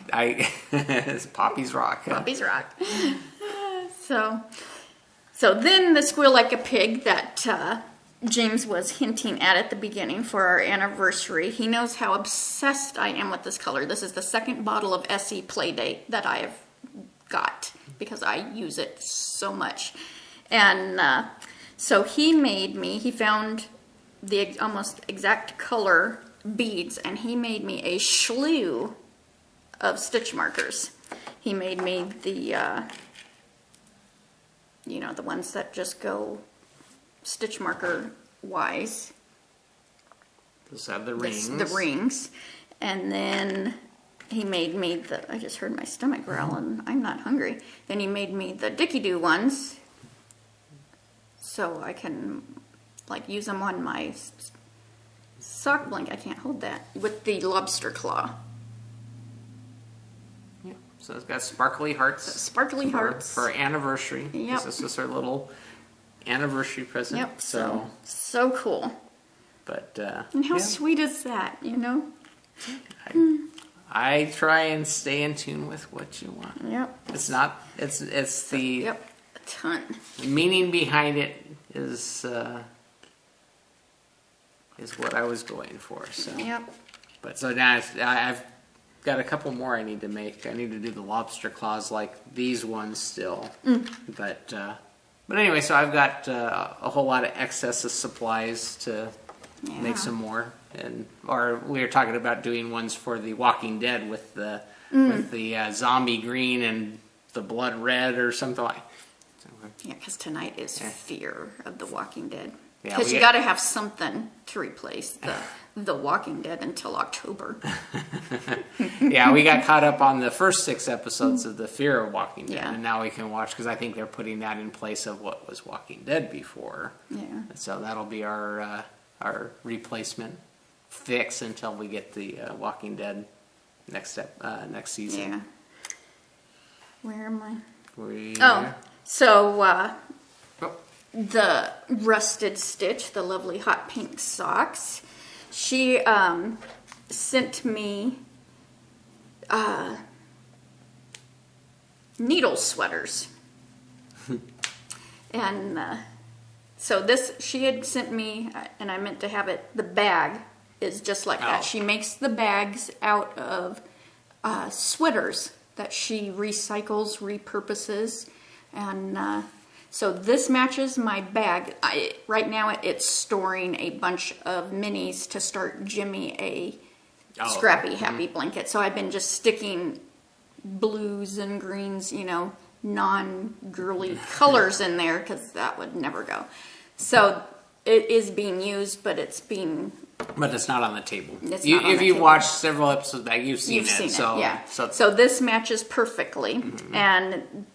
It's Poppy's rock. Poppy's rock. So then the Squeal Like a Pig that. James was hinting at the beginning for our anniversary. He knows how obsessed I am with this color. This is the second bottle of SE Playdate that I have got because I use it so much. And so he found the almost exact color beads, and he made me a slew of stitch markers. He made me the, the ones that just go stitch marker wise. Those have the rings. The rings. And then he made me I just heard my stomach growl and I'm not hungry. Then he made me the Dicky-Doo ones so I can use them on my sock blanket. I can't hold that. With the lobster claw. Yeah. So it's got sparkly hearts. Hearts. For anniversary. Yep. This is our little anniversary present. Yep. So cool. But and how sweet is that? I try and stay in tune with what you want. Yep. It's not. It's the. Yep. A ton. Meaning behind it is what I was going for. So. Yep. But so now I've got a couple more I need to make. I need to do the lobster claws like these ones still. But anyway, so I've got a whole lot of excess of supplies to make some more, or we were talking about doing ones for the Walking Dead with the zombie green and the blood red or something like. Yeah, because tonight is Fear of the Walking Dead. Because you got to have something to replace the Walking Dead until October. Yeah, we got caught up on the first 6 episodes of the Fear of Walking Dead, and now we can watch because I think they're putting that in place of what was Walking Dead before. Yeah. So that'll be our replacement fix until we get the Walking Dead next season. Yeah. Where am I? We. So the Rusted Stitch, the lovely hot pink socks. She sent me needle sweaters. And so this, she had sent me, and I meant to have it, the bag is just like that. She makes the bags out of sweaters that she recycles, repurposes, and so this matches my bag. Right now it's storing a bunch of minis to start Jimmy a Scrappy Happy blanket. So I've been just sticking blues and greens, you know, non-girly colors in there because that would never go. So it is being used, but it's being... But it's not on the table. If you've watched several episodes back, you've seen it. Yeah. So this matches perfectly. And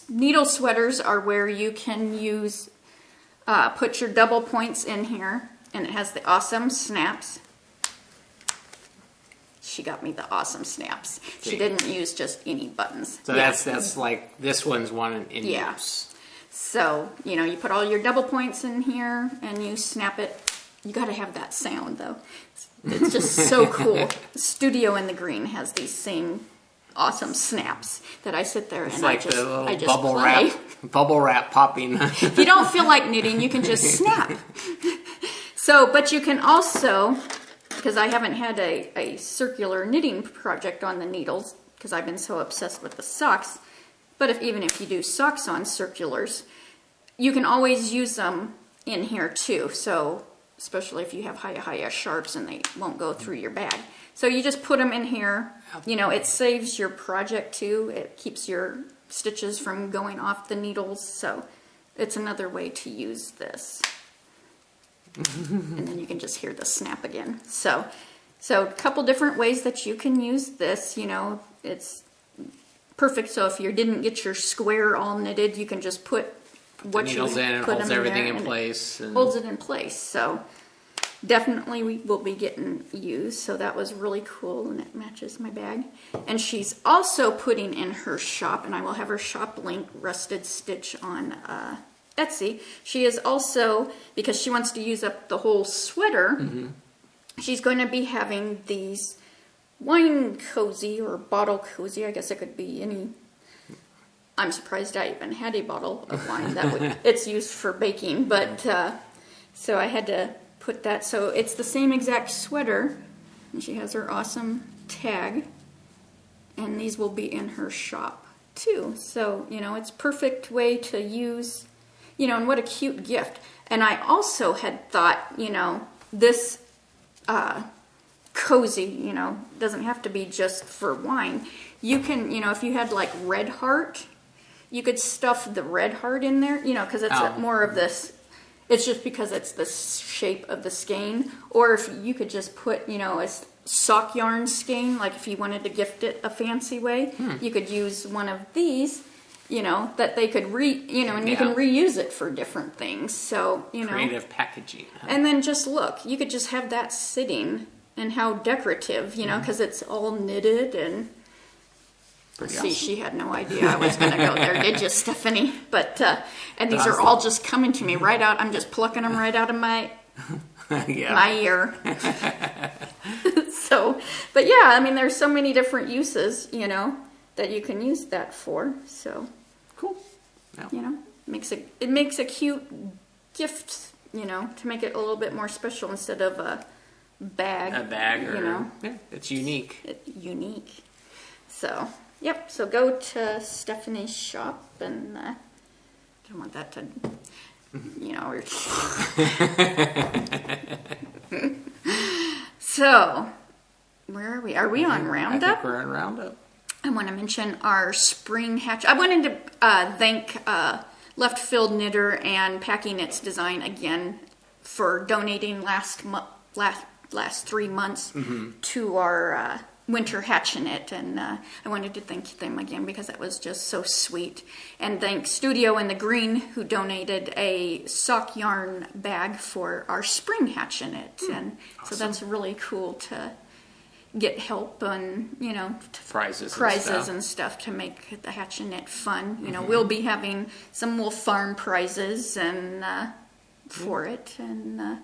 needle sweaters are where you can use, put your double points in here, and it has the awesome snaps. She got me the awesome snaps. She didn't use just any buttons. So that's like, this one's one in use. So, you know, you put all your double points in here and you snap it. You got to have that sound though. It's just so cool. Studio in the Green has these same awesome snaps that I sit there and like I just play. Bubble wrap popping. If you don't feel like knitting, you can just snap. So, but you can also, because I haven't had a circular knitting project on the needles because I've been so obsessed with the socks, but even if you do socks on circulars, you can always use them in here too. So especially if you have high sharps and they won't go through your bag. So you just put them in here. You know, it saves your project too. It keeps your stitches from going off the needles. So it's another way to use this. And then you can just hear the snap again. So a couple different ways that you can use this. You know, it's perfect. So if you didn't get your square all knitted, you can just put what the needles in and holds everything in place. And holds it in place. So definitely we will be getting used. So that was really cool, and it matches my bag. And she's also putting in her shop, and I will have her shop link, Rusted Stitch, on Etsy. She is also, because she wants to use up the whole sweater, she's going to be having these wine cozy or bottle cozy. I guess it could be any. I'm surprised I even had a bottle of wine. It's used for baking, but so I had to put that. So it's the same exact sweater, and she has her awesome tag, and these will be in her shop too. So, you know, it's a perfect way to use, you know, and what a cute gift. And I also had thought, you know, this cozy, you know, doesn't have to be just for wine. You can, you know, if you had like red heart, you could stuff the red heart in there, you know, because it's more of this, it's just because it's the shape of the skein. Or if you could just put, you know, a sock yarn skein, like if you wanted to gift it a fancy way, you could use one of these, you know, that they could you know, and you can reuse it for different things. So, you know. Creative packaging. And then just look, you could just have that sitting, and how decorative, you know, because it's all knitted and... See, she had no idea I was going to go there, did you, Stephanie? But, and these are all just coming to me right out. I'm just plucking them right out of my ear. So, but yeah, I mean, there's so many different uses, you know, that you can use that for. So, cool. Yeah. You know, it makes a cute gift, you know, to make it a little bit more special instead of a bag. A bag, you know. Yeah, it's unique. Unique. So... Yep, so go to Stephanie's shop, and I don't want that to, you know. So, where are we? Are we on Roundup? I think we're on Roundup. I want to mention our spring hatch. I wanted to thank Left Field Knitter and Packing Knits Design again for donating last 3 months to our... winter hatchinette, and I wanted to thank them again because that was just so sweet. And thank Studio in the Green, who donated a sock yarn bag for our spring hatchinette. And awesome. So that's really cool to get help on, prizes and stuff to make the Hatch and Knit fun. We'll be having some Wolfe Farm prizes and for it. And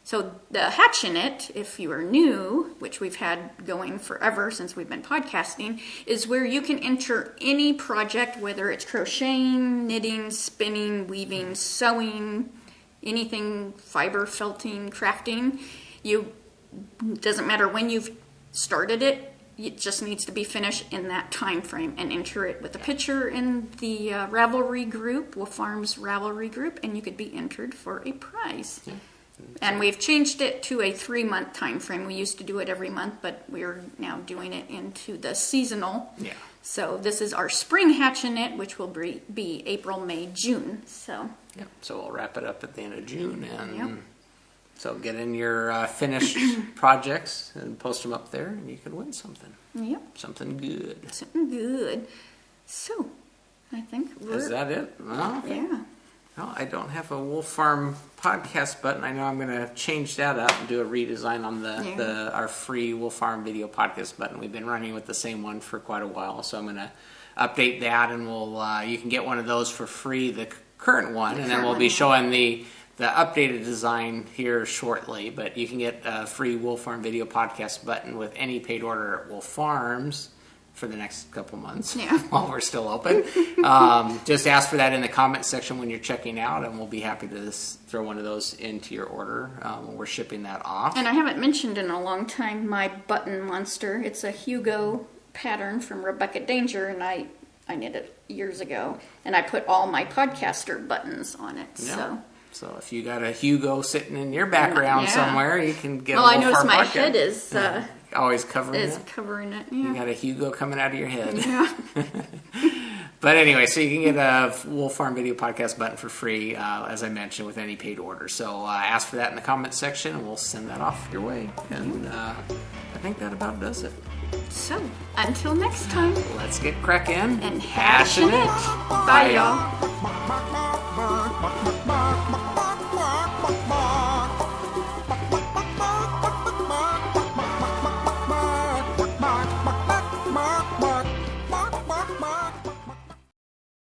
so the Hatch and Knit, if you are new, which we've had going forever since we've been podcasting, is where you can enter any project, whether it's crocheting, knitting, spinning, weaving, sewing, anything, fiber, felting, crafting. Doesn't matter when you've started it, it just needs to be finished in that time frame, and enter it with a picture in the Ravelry group, Wolfe Farm's Ravelry group, and you could be entered for a prize. Yeah. And we've changed it to a 3-month time frame. We used to do it every month, but we're now doing it into the seasonal. Yeah. So this is our spring Hatch and Knit, which will be April, May, June. So we'll wrap it up at the end of June, and so get in your finished projects and post them up there, and you can win something. Yep. Something good. Something good. So, I think is that it? Well, yeah. No, I don't have a Wolfe Farm podcast button. I know I'm going to change that up and do a redesign on our free Wolfe Farm video podcast button. We've been running with the same one for quite a while, so I'm going to update that, and you can get one of those for free, the current one, and then we'll be showing the updated design here shortly. But you can get a free Wolfe Farm video podcast button with any paid order at Wolfe Farms for the next couple months while we're still open. Just ask for that in the comment section when you're checking out, and we'll be happy to throw one of those into your order when we're shipping that off. And I haven't mentioned in a long time my button monster. It's a Hugo pattern from Rebecca Danger, and I knit it years ago, and I put all my podcaster buttons on it. So if you got a Hugo sitting in your background somewhere, you can get I noticed my head is always covering it. Yeah. You got a Hugo coming out of your head. Yeah. But anyway, so you can get a Wolfe Farm video podcast button for free, as I mentioned, with any paid order. So ask for that in the comment section, and we'll send that off your way. And I think that about does it. So until next time, let's get cracking and hatch and knit. Bye, y'all.